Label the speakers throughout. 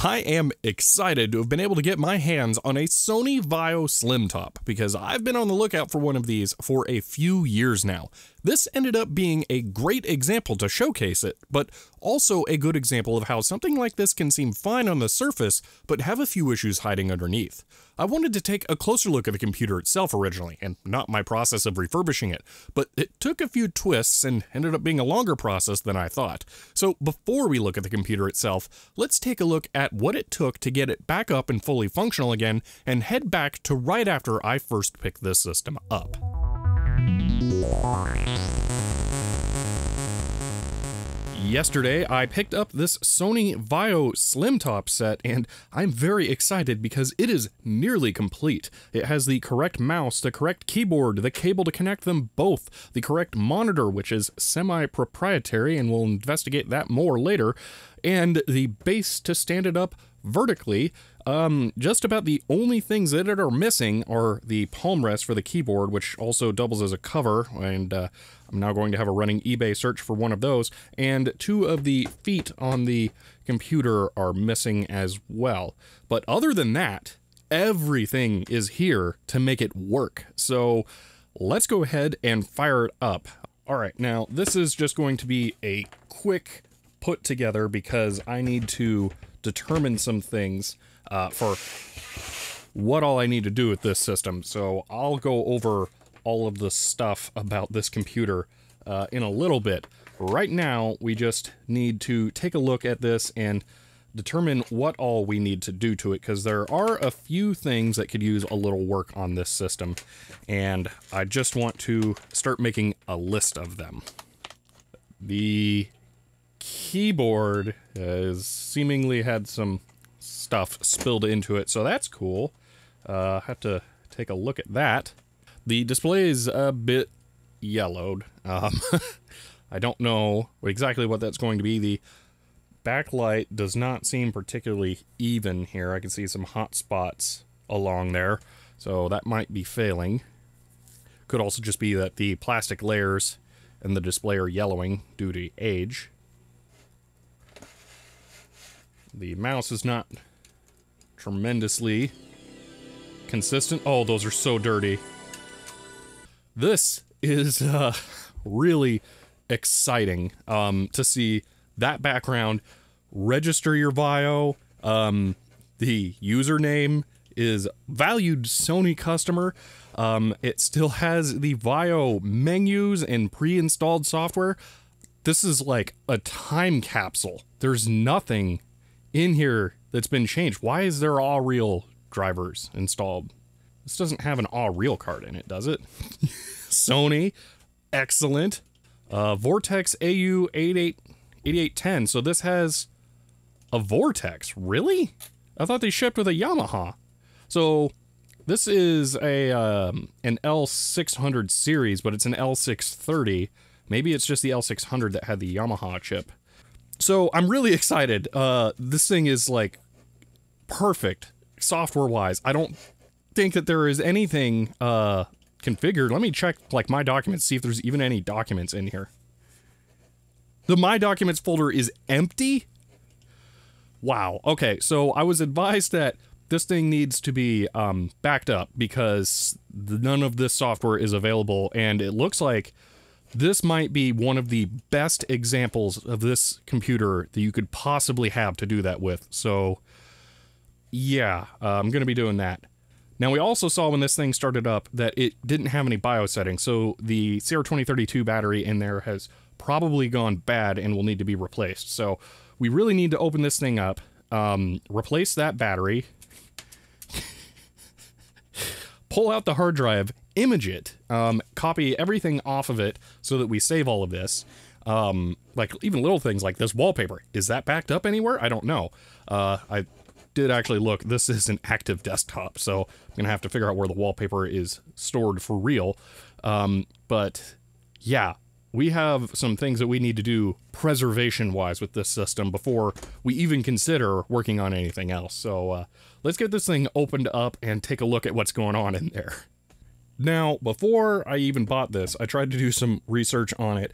Speaker 1: I am excited to have been able to get my hands on a Sony Vaio Slimtop because I've been on the lookout for one of these for a few years now. This ended up being a great example to showcase it, but also a good example of how something like this can seem fine on the surface, but have a few issues hiding underneath. I wanted to take a closer look at the computer itself originally, and not my process of refurbishing it, but it took a few twists and ended up being a longer process than I thought. So before we look at the computer itself, let's take a look at what it took to get it back up and fully functional again, and head back to right after I first picked this system up. Yesterday, I picked up this Sony Vaio Slimtop set, and I'm very excited because it is nearly complete. It has the correct mouse, the correct keyboard, the cable to connect them both, the correct monitor, which is semi-proprietary, and we'll investigate that more later, and the base to stand it up vertically. Just about the only things that are missing are the palm rest for the keyboard, which also doubles as a cover, and I'm now going to have a running eBay search for one of those, and two of the feet on the computer are missing as well. But other than that, everything is here to make it work. So let's go ahead and fire it up. All right, now this is just going to be a quick put together because I need to determine some things for what all I need to do with this system. So I'll go over all of the stuff about this computer in a little bit. Right now, we just need to take a look at this and determine what all we need to do to it, because there are a few things that could use a little work on this system, and I just want to start making a list of them. The keyboard has seemingly had some stuff spilled into it, so that's cool. Have to take a look at that. The display is a bit yellowed. I don't know exactly what that's going to be. The backlight does not seem particularly even here. I can see some hot spots along there, so that might be failing. Could also just be that the plastic layers and the display are yellowing due to age. The mouse is not tremendously consistent. Oh, those are so dirty. This is really exciting to see that background. Register your Vaio. The username is valued Sony customer. It still has the Vaio menus and pre-installed software. This is like a time capsule. There's nothing in here that's been changed. Why is there all real drivers installed? This doesn't have an all real card in it, does it? Sony, excellent. Vortex AU 8810. So this has a Vortex, really? I thought they shipped with a Yamaha. So this is a an L600 series, but it's an L630. Maybe it's just the L600 that had the Yamaha chip. So I'm really excited. This thing is like perfect software-wise. I don't think that there is anything configured. Let me check like my documents, see if there's even any documents in here. The My Documents folder is empty? Wow. Okay, so I was advised that this thing needs to be backed up because none of this software is available, and it looks like this might be one of the best examples of this computer that you could possibly have to do that with. So yeah, I'm going to be doing that. Now, we also saw when this thing started up that it didn't have any BIOS settings, so the CR2032 battery in there has probably gone bad and will need to be replaced. So we really need to open this thing up, replace that battery, pull out the hard drive, image it, copy everything off of it so that we save all of this. Like even little things like this wallpaper. Is that backed up anywhere? I don't know. I did actually look. This is an active desktop, so I'm gonna have to figure out where the wallpaper is stored for real. But yeah, we have some things that we need to do preservation-wise with this system before we even consider working on anything else. So let's get this thing opened up and take a look at what's going on in there. Now, before I even bought this, I tried to do some research on it.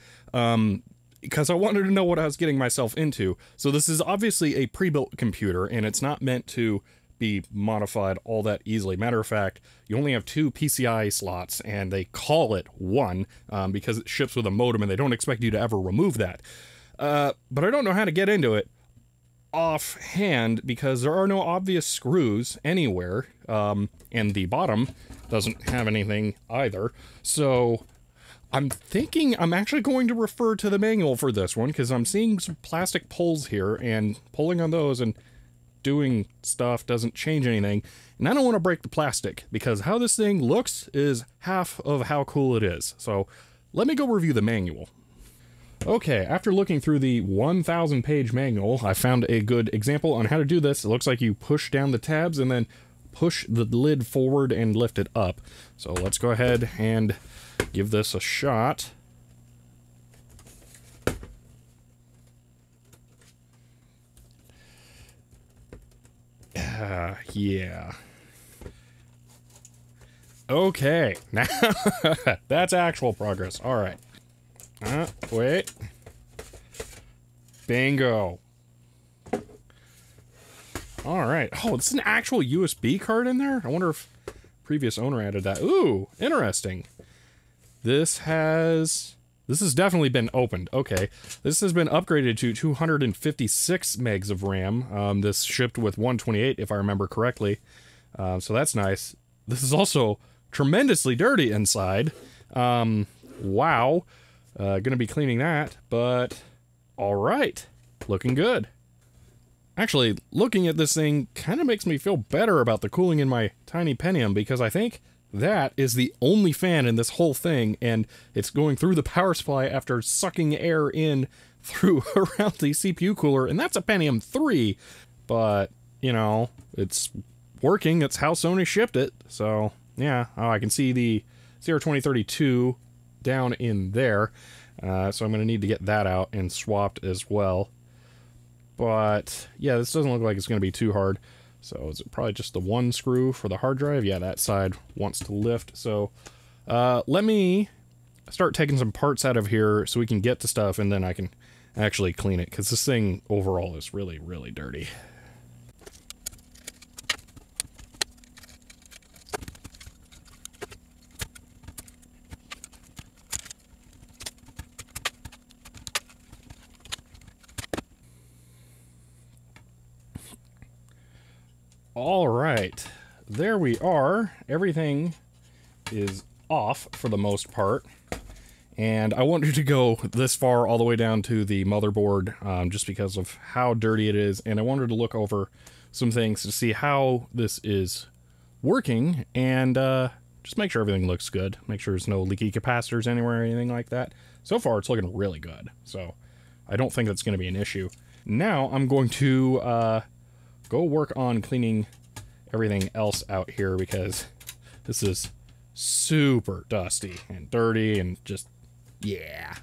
Speaker 1: because I wanted to know what I was getting myself into. So this is obviously a pre-built computer, and it's not meant to be modified all that easily. Matter of fact, you only have 2 PCI slots, and they call it 1 because it ships with a modem, and they don't expect you to ever remove that. But I don't know how to get into it offhand because there are no obvious screws anywhere, and the bottom doesn't have anything either. So I'm thinking I'm actually going to refer to the manual for this one because I'm seeing some plastic pulls here, and pulling on those and doing stuff doesn't change anything. And I don't want to break the plastic because how this thing looks is half of how cool it is. So let me go review the manual. Okay, after looking through the 1,000-page manual, I found a good example on how to do this. It looks like you push down the tabs and then push the lid forward and lift it up. So let's go ahead and give this a shot. Yeah. Okay, now that's actual progress. All right. Wait. Bingo. All right. Oh, it's an actual USB card in there? I wonder if previous owner added that. Ooh, interesting. This has definitely been opened. Okay. This has been upgraded to 256 megs of RAM. This shipped with 128, if I remember correctly. So that's nice. This is also tremendously dirty inside. Wow. Gonna be cleaning that, but all right. Looking good. Actually, looking at this thing kind of makes me feel better about the cooling in my tiny Pentium because I think that is the only fan in this whole thing, and it's going through the power supply after sucking air in through around the CPU cooler, and that's a Pentium 3, but, you know, it's working. It's how Sony shipped it, so, yeah. Oh, I can see the CR2032 down in there, so I'm going to need to get that out and swapped as well. But, yeah, this doesn't look like it's going to be too hard. So is it probably just the one screw for the hard drive? Yeah, that side wants to lift. So let me start taking some parts out of here so we can get to stuff, and then I can actually clean it, because this thing overall is really, really dirty. All right, there we are. Everything is off for the most part. And I wanted to go this far all the way down to the motherboard just because of how dirty it is. And I wanted to look over some things to see how this is working and just make sure everything looks good. Make sure there's no leaky capacitors anywhere or anything like that. So far, it's looking really good. So I don't think that's going to be an issue. Now I'm going to go work on cleaning everything else out here because this is super dusty and dirty and just, yeah.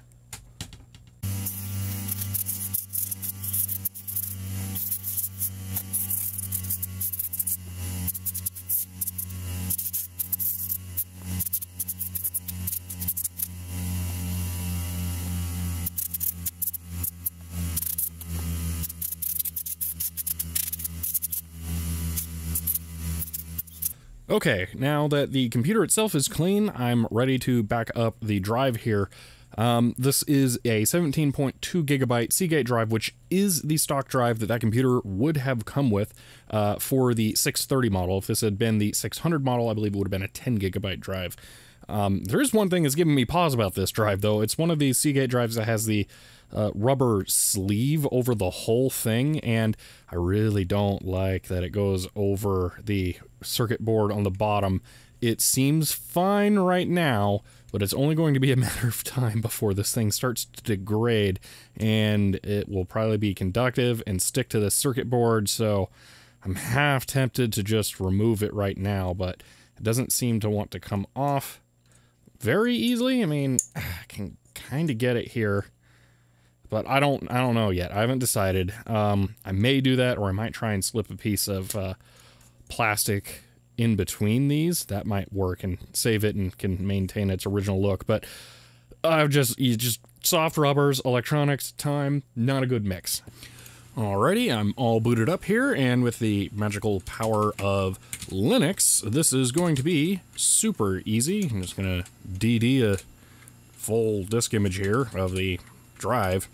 Speaker 1: Okay, now that the computer itself is clean, I'm ready to back up the drive here. This is a 17.2 gigabyte Seagate drive, which is the stock drive that computer would have come with for the 630 model. If this had been the 600 model, I believe it would have been a 10 gigabyte drive. There is one thing that's giving me pause about this drive, though. It's one of these Seagate drives that has the rubber sleeve over the whole thing, and I really don't like that it goes over the circuit board on the bottom. It seems fine right now, but it's only going to be a matter of time before this thing starts to degrade, and it will probably be conductive and stick to the circuit board, so I'm half tempted to just remove it right now, but it doesn't seem to want to come off very easily. I mean, I can kind of get it here, but I don't know yet. I haven't decided. I may do that, or I might try and slip a piece of plastic in between these. That might work and save it and can maintain its original look. But you just soft rubbers, electronics, time, not a good mix. Alrighty, I'm all booted up here, and with the magical power of Linux, this is going to be super easy. I'm just gonna DD a full disk image here of the drive.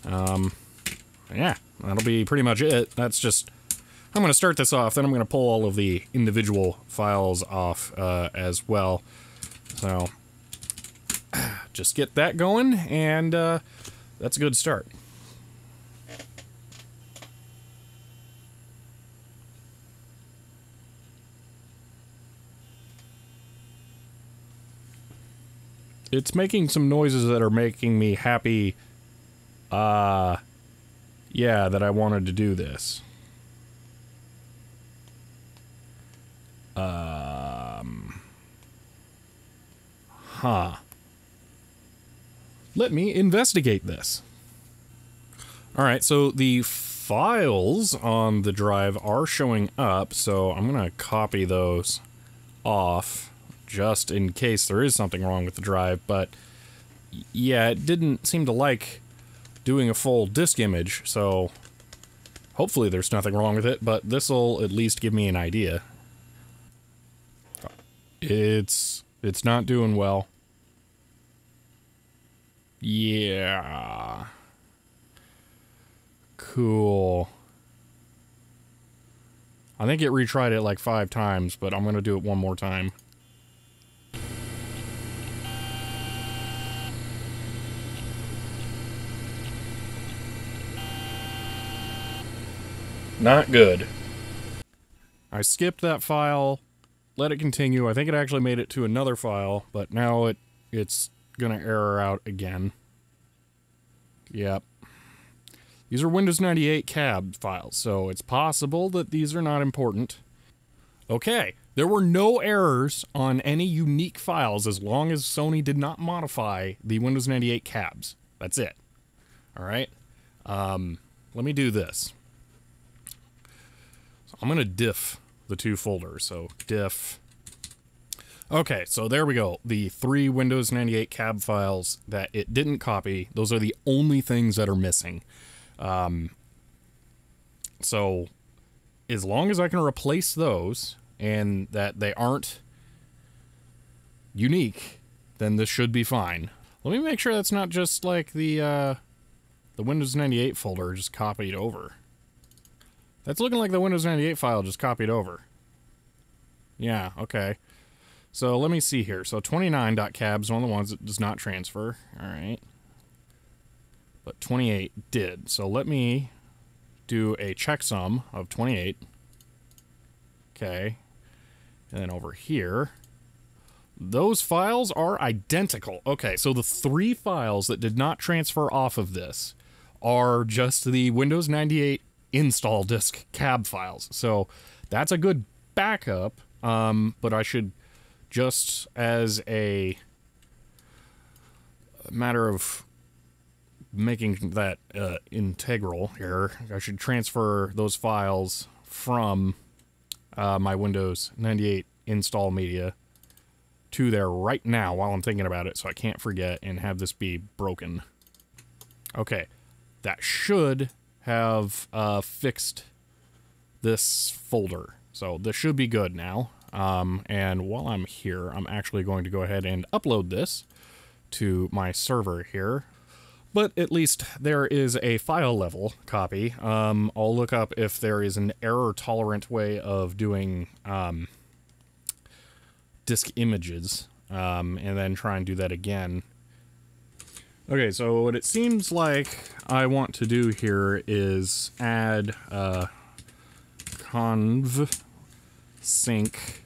Speaker 1: Yeah, that'll be pretty much it. That's just, I'm gonna start this off, then I'm gonna pull all of the individual files off as well. So, just get that going, and that's a good start. It's making some noises that are making me happy, yeah, that I wanted to do this. Let me investigate this. Alright, so the files on the drive are showing up, so I'm gonna copy those off just in case there is something wrong with the drive, but yeah, it didn't seem to like doing a full disk image, so hopefully there's nothing wrong with it, but this'll at least give me an idea. It's not doing well. Yeah. Cool. I think it retried it like 5 times, but I'm gonna do it one more time. Not good. I skipped that file, let it continue. I think it actually made it to another file, but now it's gonna error out again. Yep. These are Windows 98 cab files, so it's possible that these are not important. Okay, there were no errors on any unique files as long as Sony did not modify the Windows 98 cabs. That's it. Alright? Let me do this. So I'm gonna diff the 2 folders, so diff. Okay, so there we go. The 3 Windows 98 cab files that it didn't copy, those are the only things that are missing. So, as long as I can replace those, and that they aren't unique, then this should be fine. Let me make sure that's not just like the Windows 98 folder just copied over. That's looking like the Windows 98 file just copied over. Yeah, okay. So let me see here. So 29.cab is one of the ones that does not transfer. Alright. But 28 did. So let me do a checksum of 28. Okay. And then over here, those files are identical. Okay, so the 3 files that did not transfer off of this are just the Windows 98 install disk cab files. So that's a good backup, but I should, just as a matter of making that integral here, I should transfer those files from my Windows 98 install media to there right now while I'm thinking about it, so I can't forget and have this be broken. Okay, that should have fixed this folder, so this should be good now. And while I'm here, I'm actually going to go ahead and upload this to my server here. But at least there is a file level copy. I'll look up if there is an error-tolerant way of doing disk images, and then try and do that again. Okay, so what it seems like I want to do here is add conv sync,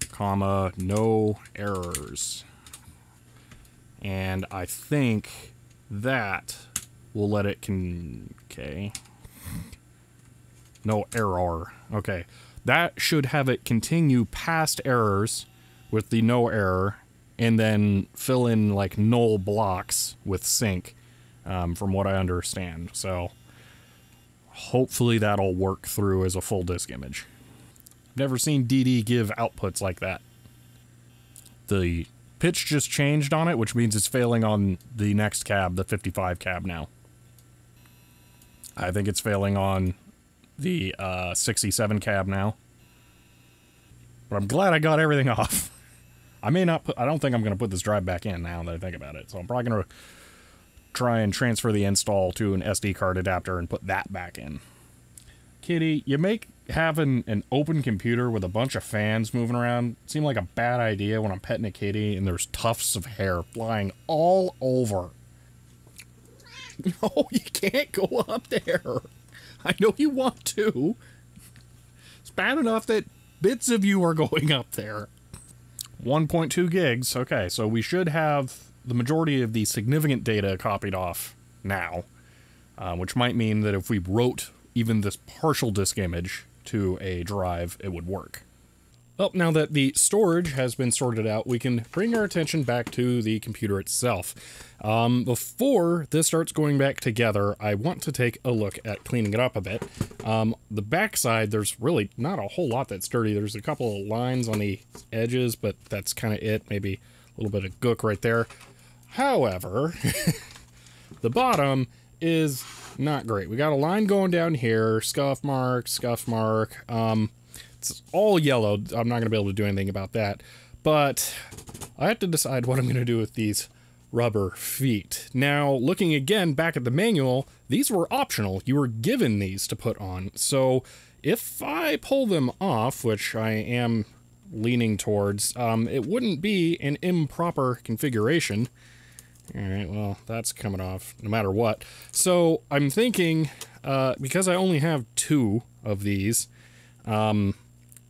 Speaker 1: comma, no errors. And I think that will let it okay. No error. Okay. That should have it continue past errors with the no error, and then fill in like null blocks with sync, from what I understand. So hopefully that'll work through as a full disk image. Never seen DD give outputs like that. The pitch just changed on it, which means it's failing on the next cab, the 55 cab now. I think it's failing on the 67 cab now. But I'm glad I got everything off. I don't think I'm going to put this drive back in now that I think about it. So I'm probably going to try and transfer the install to an SD card adapter and put that back in. Kitty, you make having an open computer with a bunch of fans moving around seem like a bad idea when I'm petting a kitty and there's tufts of hair flying all over. No, you can't go up there. I know you want to. It's bad enough that bits of you are going up there. 1.2 gigs. Okay, so we should have the majority of the significant data copied off now, which might mean that if we wrote even this partial disk image to a drive, it would work. Well, now that the storage has been sorted out, we can bring our attention back to the computer itself. Before this starts going back together, I want to take a look at cleaning it up a bit. The backside, there's really not a whole lot that's dirty. There's a couple of lines on the edges, but that's kind of it. Maybe a little bit of gook right there. However, the bottom is not great. We got a line going down here, scuff mark, scuff mark. It's all yellow. I'm not going to be able to do anything about that. But I have to decide what I'm going to do with these rubber feet. Now, looking again back at the manual, these were optional. You were given these to put on. So if I pull them off, which I am leaning towards, it wouldn't be an improper configuration. All right, well, that's coming off no matter what. So I'm thinking, because I only have 2 of these,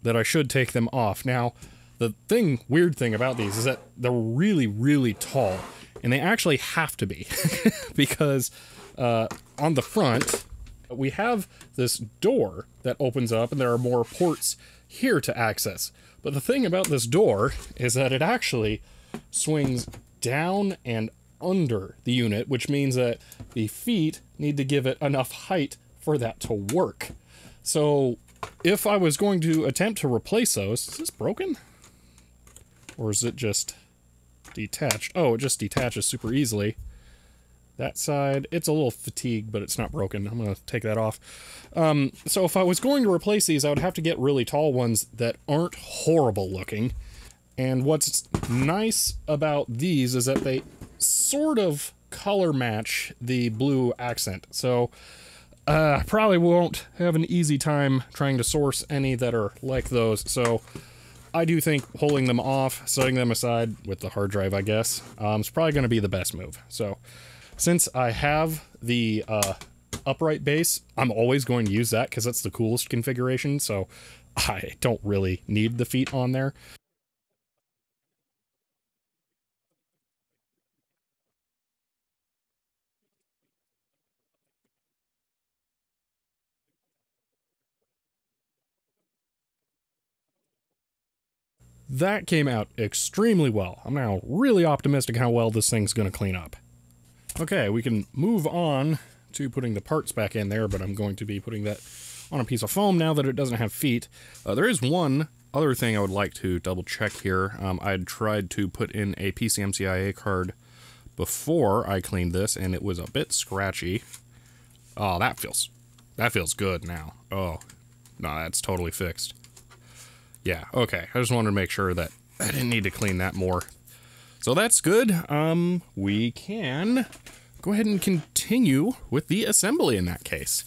Speaker 1: that I should take them off. Now, the weird thing about these is that they're really, really tall, and they actually have to be, because on the front, we have this door that opens up, and there are more ports here to access. But the thing about this door is that it actually swings down and under the unit, which means that the feet need to give it enough height for that to work. So if I was going to attempt to replace those, is this broken? Or is it just detached? Oh, it just detaches super easily. That side, it's a little fatigued, but it's not broken. I'm going to take that off. So if I was going to replace these, I would have to get really tall ones that aren't horrible looking. And what's nice about these is that they sort of color match the blue accent. So I probably won't have an easy time trying to source any that are like those. So I do think pulling them off, setting them aside with the hard drive, I guess, is probably going to be the best move. So since I have the upright base, I'm always going to use that because that's the coolest configuration. So I don't really need the feet on there. That came out extremely well. I'm now really optimistic how well this thing's going to clean up. Okay, we can move on to putting the parts back in there, but I'm going to be putting that on a piece of foam now that it doesn't have feet. There is one other thing I would like to double check here. I'd tried to put in a PCMCIA card before I cleaned this, and it was a bit scratchy. Oh, that feels good now. Oh, no, that's totally fixed. Yeah, okay. I just wanted to make sure that I didn't need to clean that more. So that's good. We can go ahead and continue with the assembly in that case.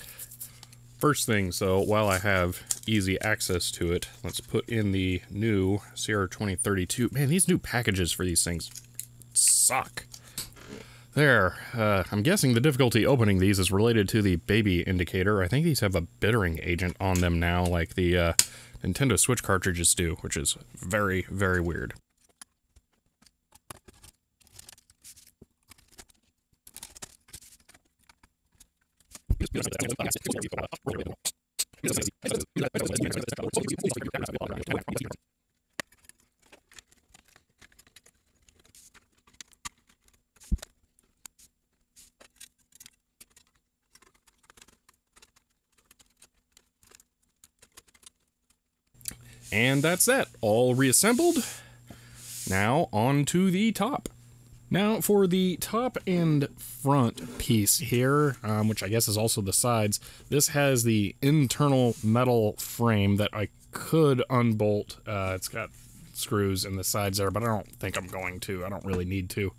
Speaker 1: First thing, so while I have easy access to it, let's put in the new CR2032. Man, these new packages for these things suck. There, I'm guessing the difficulty opening these is related to the baby indicator. I think these have a bittering agent on them now, like the Nintendo Switch cartridges do, which is very, very weird. And that's that, all reassembled. Now on to the top. Now for the top and front piece here, which I guess is also the sides, this has the internal metal frame that I could unbolt. It's got screws in the sides there, but I don't think I'm going to. I don't really need to.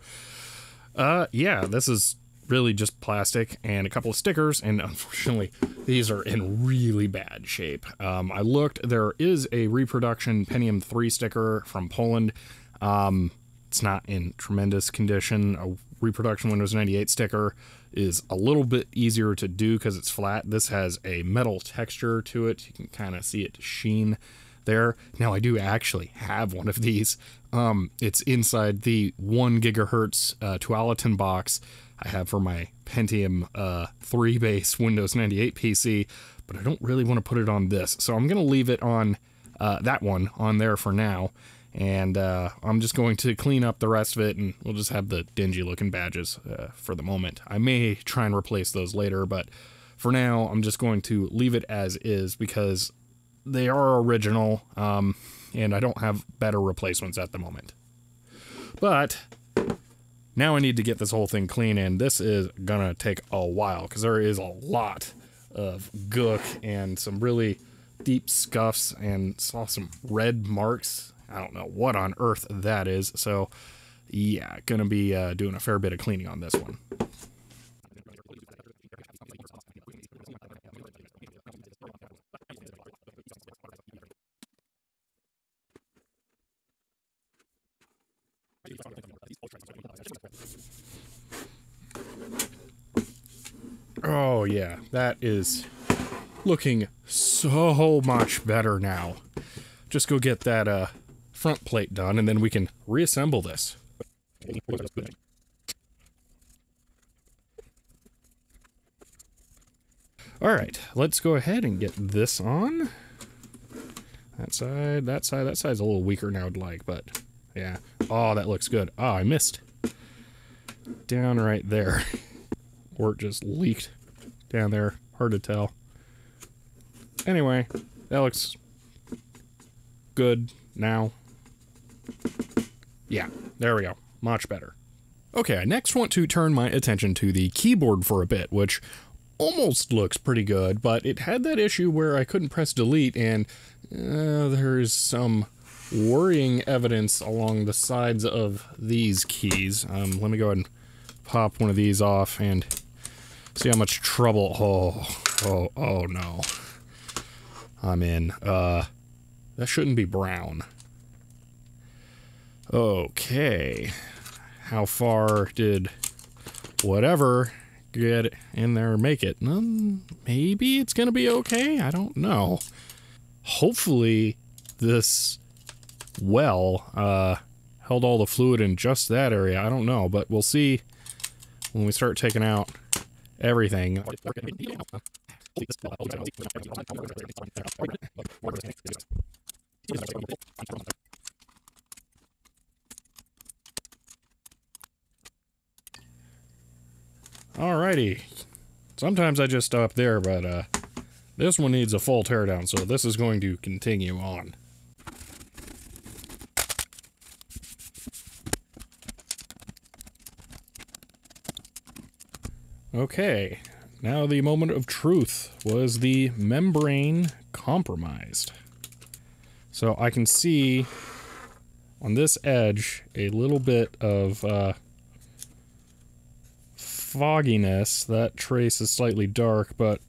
Speaker 1: Yeah, this is really just plastic and a couple of stickers, and unfortunately these are in really bad shape. I looked, there is a reproduction Pentium 3 sticker from Poland. It's not in tremendous condition. A reproduction Windows 98 sticker is a little bit easier to do because it's flat. This has a metal texture to it. You can kind of see it sheen there. Now I do actually have one of these. It's inside the 1 gigahertz Tualatin box I have for my Pentium 3 base Windows 98 PC, but I don't really want to put it on this. So I'm going to leave it on that one on there for now. And I'm just going to clean up the rest of it, and we'll just have the dingy looking badges for the moment. I may try and replace those later, but for now I'm just going to leave it as is because they are original, and I don't have better replacements at the moment. But now I need to get this whole thing clean, and this is gonna take a while because there is a lot of gook and some really deep scuffs, and saw some red marks. I don't know what on earth that is, so yeah, gonna be doing a fair bit of cleaning on this one. Oh yeah, that is looking so much better now. Just go get that front plate done, and then we can reassemble this. Alright, let's go ahead and get this on. That side's a little weaker than I would like, but yeah. Oh, that looks good. Oh, I missed. Down right there. Or it just leaked down there. Hard to tell. Anyway, that looks good now. Yeah, there we go. Much better. Okay, I next want to turn my attention to the keyboard for a bit, which almost looks pretty good, but it had that issue where I couldn't press delete, and there's some worrying evidence along the sides of these keys. Let me go ahead and pop one of these off and see how much trouble. Oh no. I'm in. That shouldn't be brown. Okay. How far did whatever get in there and make it? Maybe it's gonna be okay? I don't know. Hopefully this held all the fluid in just that area. I don't know, but we'll see when we start taking out everything. Alrighty. Sometimes I just stop there, but this one needs a full teardown, so this is going to continue on. Okay, now the moment of truth. Was the membrane compromised? So I can see on this edge a little bit of fogginess. That trace is slightly dark, but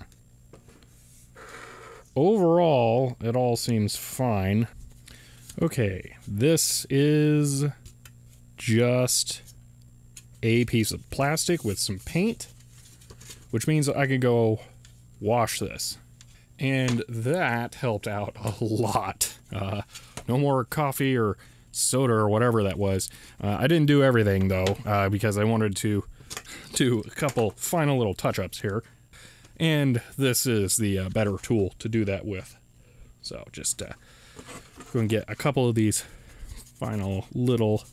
Speaker 1: overall it all seems fine. Okay, this is just a piece of plastic with some paint, which means I could go wash this. And that helped out a lot. No more coffee or soda or whatever that was. I didn't do everything though, because I wanted to do a couple final little touch-ups here. And this is the better tool to do that with. So just go and get a couple of these final little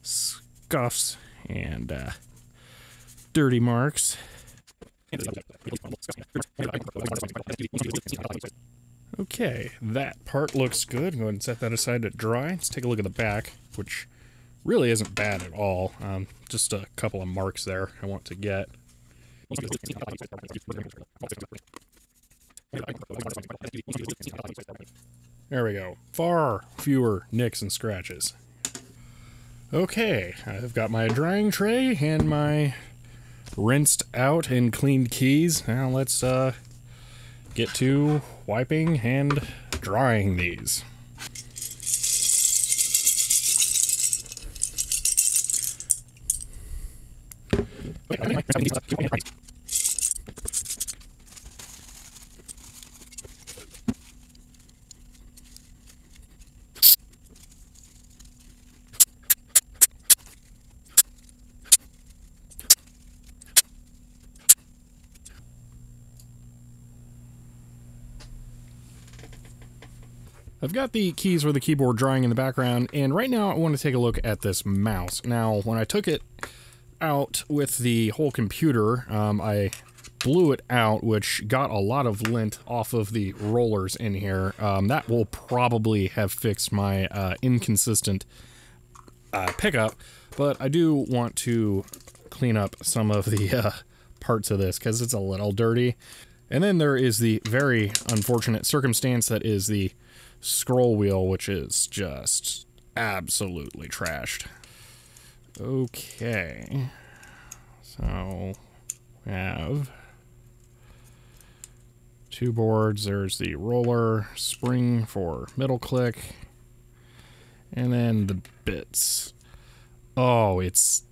Speaker 1: scuffs and dirty marks. Okay, that part looks good. Go ahead and set that aside to dry. Let's take a look at the back, which really isn't bad at all. Just a couple of marks there I want to get. There we go. Far fewer nicks and scratches. Okay, I've got my drying tray and my rinsed out and cleaned keys. Now let's get to wiping and drying these. I've got the keys for the keyboard drying in the background, and right now I want to take a look at this mouse. Now, when I took it out with the whole computer, I blew it out, which got a lot of lint off of the rollers in here. That will probably have fixed my inconsistent pickup, but I do want to clean up some of the parts of this because it's a little dirty. And then there is the very unfortunate circumstance that is the scroll wheel, which is just absolutely trashed. Okay, so we have two boards. There's the roller, spring for middle click, and then the bits. Oh, it's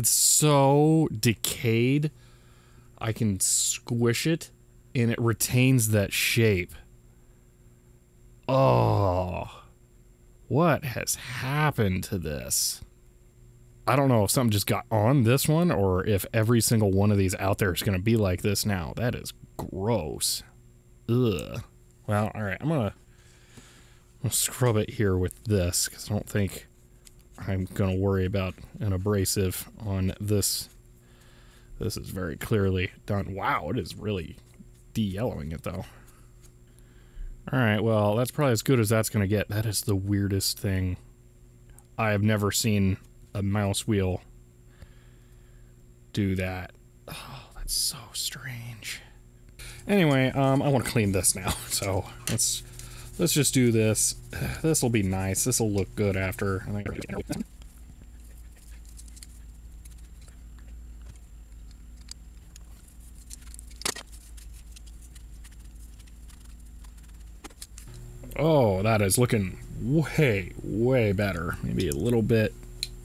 Speaker 1: so decayed. I can squish it and it retains that shape. Oh, what has happened to this? I don't know if something just got on this one or if every single one of these out there is going to be like this now. That is gross. Ugh. Well, all right, I'm gonna scrub it here with this because I don't think I'm going to worry about an abrasive on this. This is very clearly done. Wow, it is really de-yellowing it though. Alright, well, that's probably as good as that's going to get. That is the weirdest thing. I have never seen a mouse wheel do that. Oh, that's so strange. Anyway, I want to clean this now, so let's just do this. This will be nice. This will look good after. Oh, that is looking way, way better. Maybe a little bit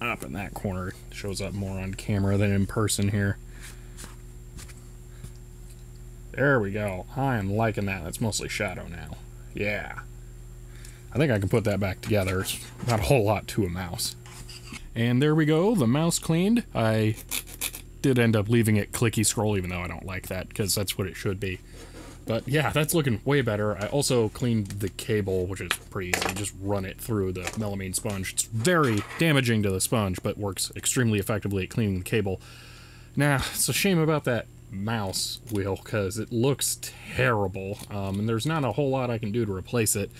Speaker 1: up in that corner. Shows up more on camera than in person here. There we go. I am liking that. That's mostly shadow now. Yeah. I think I can put that back together. It's not a whole lot to a mouse. And there we go. The mouse cleaned. I did end up leaving it clicky scroll, even though I don't like that, because that's what it should be. But yeah, that's looking way better. I also cleaned the cable, which is pretty easy. Just run it through the melamine sponge. It's very damaging to the sponge, but works extremely effectively at cleaning the cable. Now, it's a shame about that mouse wheel, because it looks terrible, and there's not a whole lot I can do to replace it.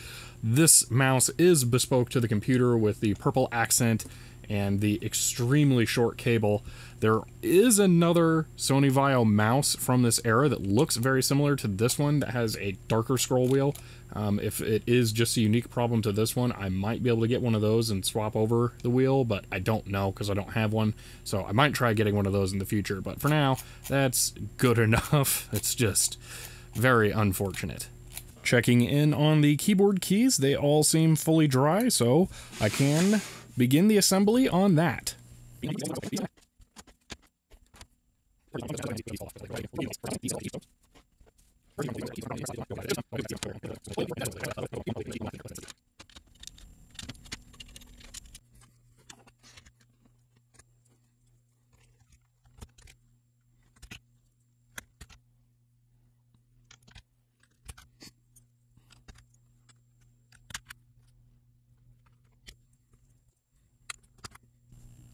Speaker 1: This mouse is bespoke to the computer with the purple accent and the extremely short cable. There is another Sony Vaio mouse from this era that looks very similar to this one that has a darker scroll wheel. If it is just a unique problem to this one, I might be able to get one of those and swap over the wheel, but I don't know because I don't have one. So I might try getting one of those in the future, but for now, that's good enough. It's just very unfortunate. Checking in on the keyboard keys, they all seem fully dry, so I can begin the assembly on that.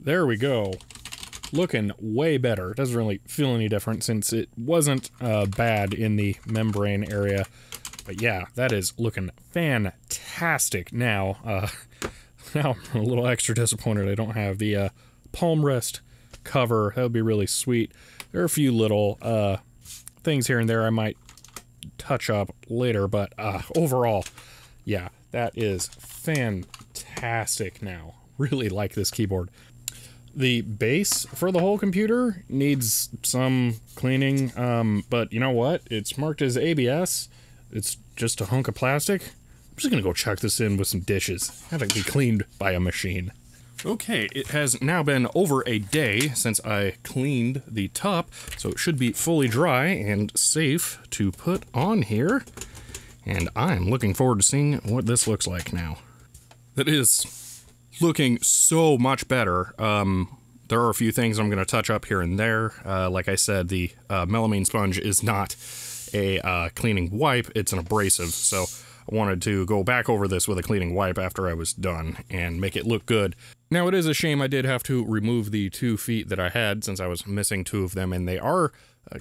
Speaker 1: There we go. Looking way better. It doesn't really feel any different since it wasn't bad in the membrane area. But yeah, that is looking fantastic now. Now I'm a little extra disappointed I don't have the palm rest cover. That would be really sweet. There are a few little things here and there I might touch up later, but overall, yeah, that is fantastic now. Really like this keyboard. The base for the whole computer needs some cleaning, but you know what? It's marked as ABS. It's just a hunk of plastic. I'm just gonna go chuck this in with some dishes. Have it be cleaned by a machine. Okay, it has now been over a day since I cleaned the top, so it should be fully dry and safe to put on here. And I'm looking forward to seeing what this looks like now. That is looking so much better. There are a few things I'm going to touch up here and there. Like I said, the melamine sponge is not a cleaning wipe, it's an abrasive, so I wanted to go back over this with a cleaning wipe after I was done and make it look good. Now, it is a shame I did have to remove the 2 feet that I had since I was missing 2 of them, and they are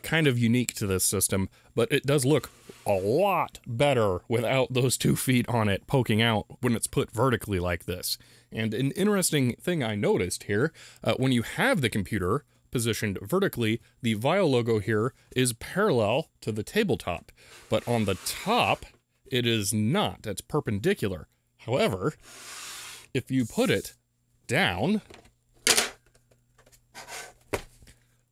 Speaker 1: kind of unique to this system, but it does look a lot better without those 2 feet on it poking out when it's put vertically like this. And an interesting thing I noticed here, when you have the computer positioned vertically, the Vaio logo here is parallel to the tabletop, but on the top, it is not. It's perpendicular. However, if you put it down,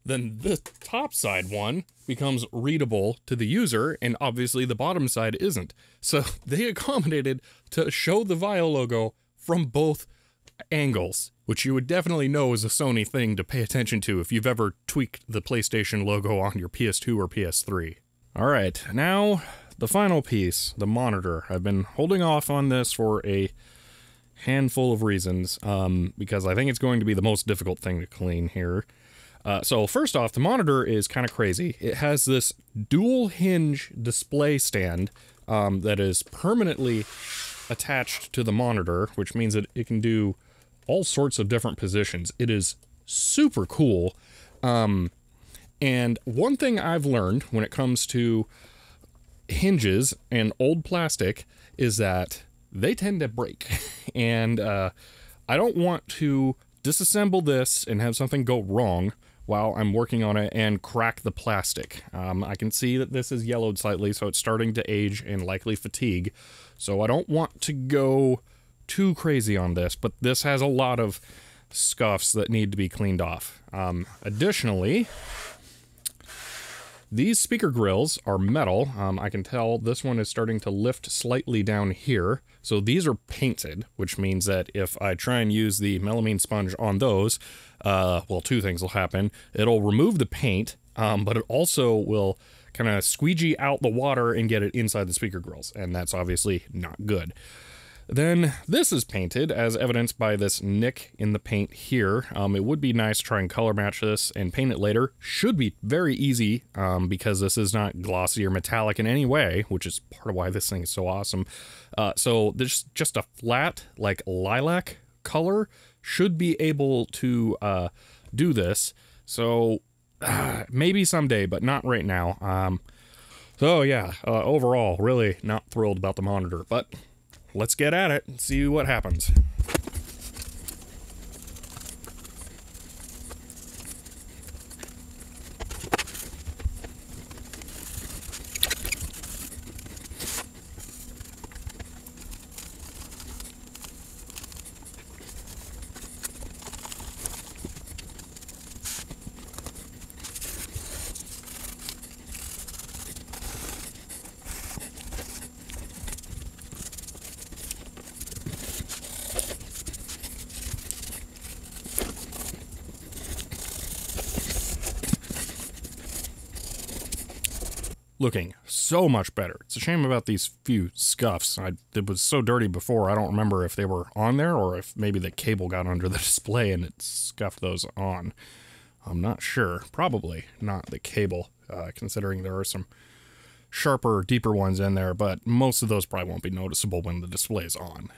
Speaker 1: then the top side one becomes readable to the user, and obviously the bottom side isn't. So they accommodated to show the Vaio logo from both angles, which you would definitely know is a Sony thing to pay attention to if you've ever tweaked the PlayStation logo on your PS2 or PS3. Alright, now the final piece, the monitor. I've been holding off on this for a handful of reasons, because I think it's going to be the most difficult thing to clean here. So first off, the monitor is kind of crazy. It has this dual hinge display stand that is permanently attached to the monitor, which means that it can do all sorts of different positions. It is super cool. And one thing I've learned when it comes to hinges and old plastic is that they tend to break. And I don't want to disassemble this and have something go wrong while I'm working on it and crack the plastic. I can see that this is yellowed slightly, so it's starting to age and likely fatigue. So I don't want to go too crazy on this, but this has a lot of scuffs that need to be cleaned off. Additionally, these speaker grills are metal. I can tell this one is starting to lift slightly down here. So these are painted, which means that if I try and use the melamine sponge on those, well, 2 things will happen. It'll remove the paint, but it also will kind of squeegee out the water and get it inside the speaker grills, and that's obviously not good. Then this is painted, as evidenced by this nick in the paint here. It would be nice to try and color match this and paint it later. Should be very easy, because this is not glossy or metallic in any way, which is part of why this thing is so awesome. So there's just a flat, like, lilac color should be able to do this. So maybe someday, but not right now. So yeah, overall, really not thrilled about the monitor, but let's get at it and see what happens. Looking so much better. It's a shame about these few scuffs. It was so dirty before, I don't remember if they were on there or if maybe the cable got under the display and it scuffed those on. I'm not sure. Probably not the cable, considering there are some sharper, deeper ones in there, but most of those probably won't be noticeable when the display's on.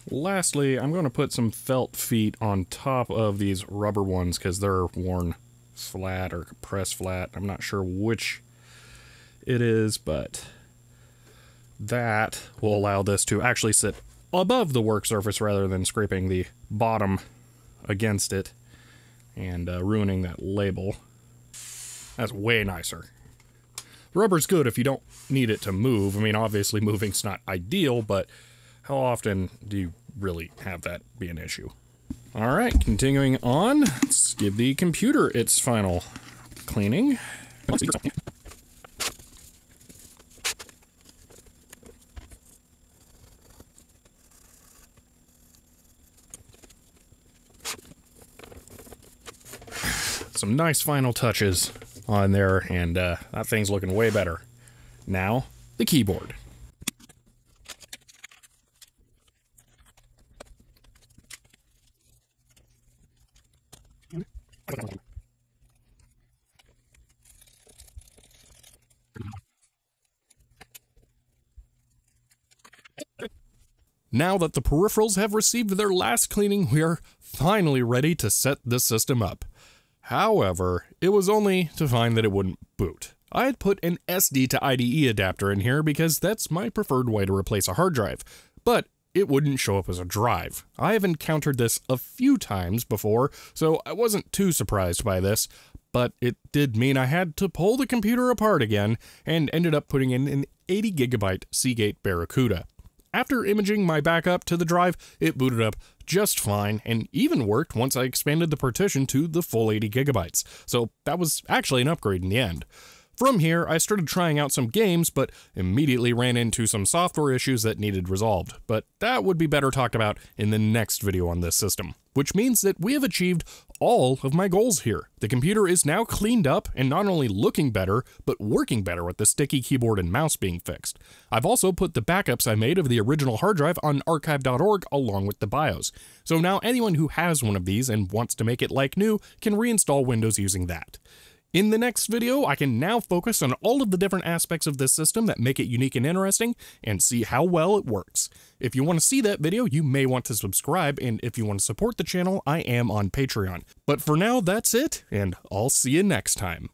Speaker 1: Lastly, I'm going to put some felt feet on top of these rubber ones because they're worn flat or compressed flat. I'm not sure which it is, but that will allow this to actually sit above the work surface rather than scraping the bottom against it and ruining that label. That's way nicer. The rubber's good if you don't need it to move. I mean, obviously moving's not ideal, but how often do you really have that be an issue? All right, continuing on, let's give the computer its final cleaning. Some nice final touches on there, and that thing's looking way better. Now, the keyboard. Now that the peripherals have received their last cleaning, we are finally ready to set this system up. However, it was only to find that it wouldn't boot. I had put an SD to IDE adapter in here because that's my preferred way to replace a hard drive, but it wouldn't show up as a drive. I have encountered this a few times before, so I wasn't too surprised by this, but it did mean I had to pull the computer apart again and ended up putting in an 80GB Seagate Barracuda. After imaging my backup to the drive, it booted up just fine and even worked once I expanded the partition to the full 80GB, so that was actually an upgrade in the end. From here, I started trying out some games, but immediately ran into some software issues that needed resolved, but that would be better talked about in the next video on this system, which means that we have achieved all of my goals here. The computer is now cleaned up and not only looking better, but working better with the sticky keyboard and mouse being fixed. I've also put the backups I made of the original hard drive on archive.org along with the BIOS, so now anyone who has one of these and wants to make it like new can reinstall Windows using that. In the next video, I can now focus on all of the different aspects of this system that make it unique and interesting, and see how well it works. If you want to see that video, you may want to subscribe, and if you want to support the channel, I am on Patreon. But for now, that's it, and I'll see you next time.